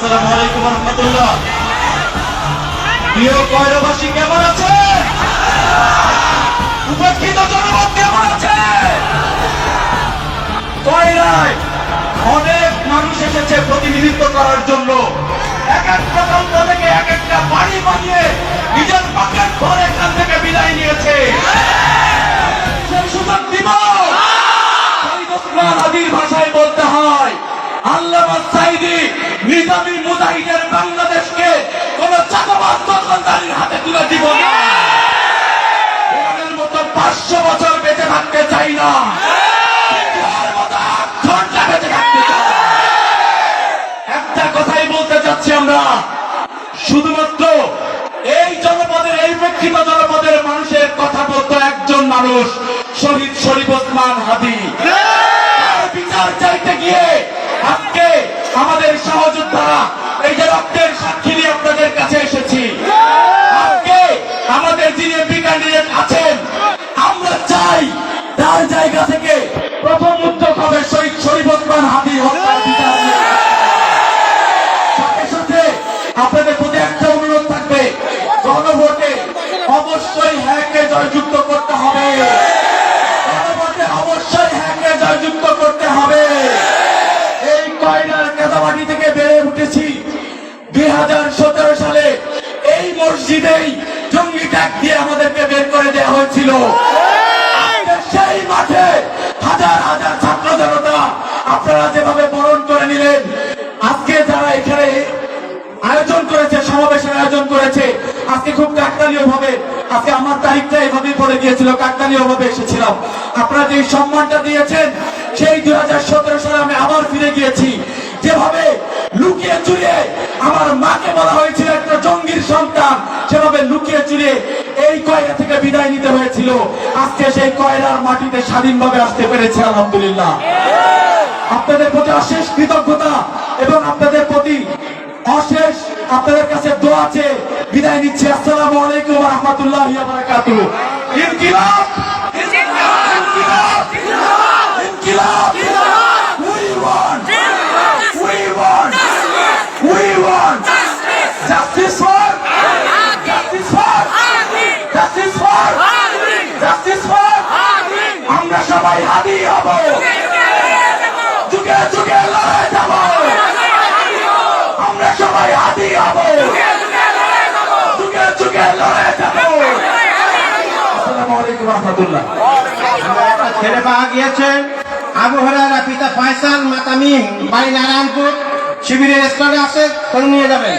আসসালামু আলাইকুম ওয়া রাহমাতুল্লাহ। প্রিয় কয়রাবাসী কেমন আছে? উপেক্ষিত জনগণ কেমন আছে? কয়রায় অনেক মানুষ এসেছে প্রতিনিধিত্ব করার জন্য। এক এক প্রকল্প থেকে এক একটা বাড়ি বানিয়ে নিজের পকেট ভরে এখান থেকে বিদায় নিয়েছে। সেই সুযোগ দিব। হাদির ভাষায় বলতে হয়, আল্লামা সাঈদী নিজামী মুজাহিদের বাংলাদেশকে কোন চাঁদাবাজ দখলদারির হাতে তুলে দিব না। ওদের মতো 500 বছর বেঁচে থাকতে চাই না, ওর মতো 8 ঘন্টা বেঁচে থাকতে চাই। একটা কথাই বলতে চাচ্ছি আমরা, শুধুমাত্র এই জনপদের, এই প্রেক্ষিত জনপদের মানুষের কথা বলতো একজন মানুষ, শহীদ শরীফ ওসমান হাদী। বিচার চাইতে গিয়ে আজকে আমাদের সহযোদ্ধারা এই যে রক্তের সাক্ষী নিয়ে আপনাদের কাছে এসেছি। আজকে আমাদের যিনি এমপি ক্যান্ডিডেট আছেন, আমরা চাই তার জায়গা থেকে প্রথম উদ্যোগ হবে শহীদ শরীফ ওসমান হাদী হত্যার বিচার। সাথে সাথে আপনাদের প্রতি একটা অনুরোধ থাকবে, গণভোটে অবশ্যই হ্যাঁকে জয়যুক্ত করতে হবে। গণভোটে অবশ্যই হ্যাঁকে জয়যুক্ত করতে হবে। এই কয়রার কাদামাটি থেকে বেড়ে উঠেছি। 2017 সালে এই মসজিদেই জঙ্গি ট্যাগ দিয়ে আমাদেরকে বের করে দেওয়া হয়েছিল। সেই মাঠে হাজার হাজার ছাত্র জনতা আপনারা যেভাবে বরণ করে নিলেন, আজকে যারা এখানে আয়োজন করেছে, সমাবেশের আয়োজন করেছে, আজকে খুব কাকতালীয় ভাবে, আজকে আমার তারিখটা এভাবেই পড়ে গিয়েছিল, কাকতালীয় ভাবে এসেছিলাম। আপনারা যে সম্মানটা দিয়েছেন, সেই 2017 সালে আমি আবার ফিরে গিয়েছি। যেভাবে লুকিয়ে চুরিয়ে আমার মাকে বলা হয়েছিল একটা জঙ্গির সন্তান, সেভাবে লুকিয়ে চুরিয়ে এই কয়রা থেকে বিদায় নিতে হয়েছিল। আজকে সেই কয়রার মাটিতে স্বাধীনভাবে আসতে পেরেছে, আলহামদুলিল্লাহ। আপনাদের প্রতি অশেষ কৃতজ্ঞতা এবং আপনাদের প্রতি অশেষ আপনাদের কাছে দোয়া আছে। বিদায় নিচ্ছি। আসসালামু আলাইকুম ওয়া রাহমাতুল্লাহি ওয়া বারাকাতুহু। ইনকিলাব, ইনকিলাব, ইনকিলাব। We want, we want, we want justice for, justice for, justice for, justice for. আমরা সবাই হাদি হব, যুগে যুগে লড়াই যাব। আমরা সবাই হাদি হব, যুগে যুগে লড়াই যাব। আসসালামু আলাইকুম ওয়া রাহমাতুল্লাহ। ছেলে পাওয়া গিয়েছে, আবু হুরায়রা পিতা ফয়সাল, মাতা মিম, বাড়ি নারায়ণপুর। শিবিরের স্টলে আছে, করে নিয়ে যাবেন।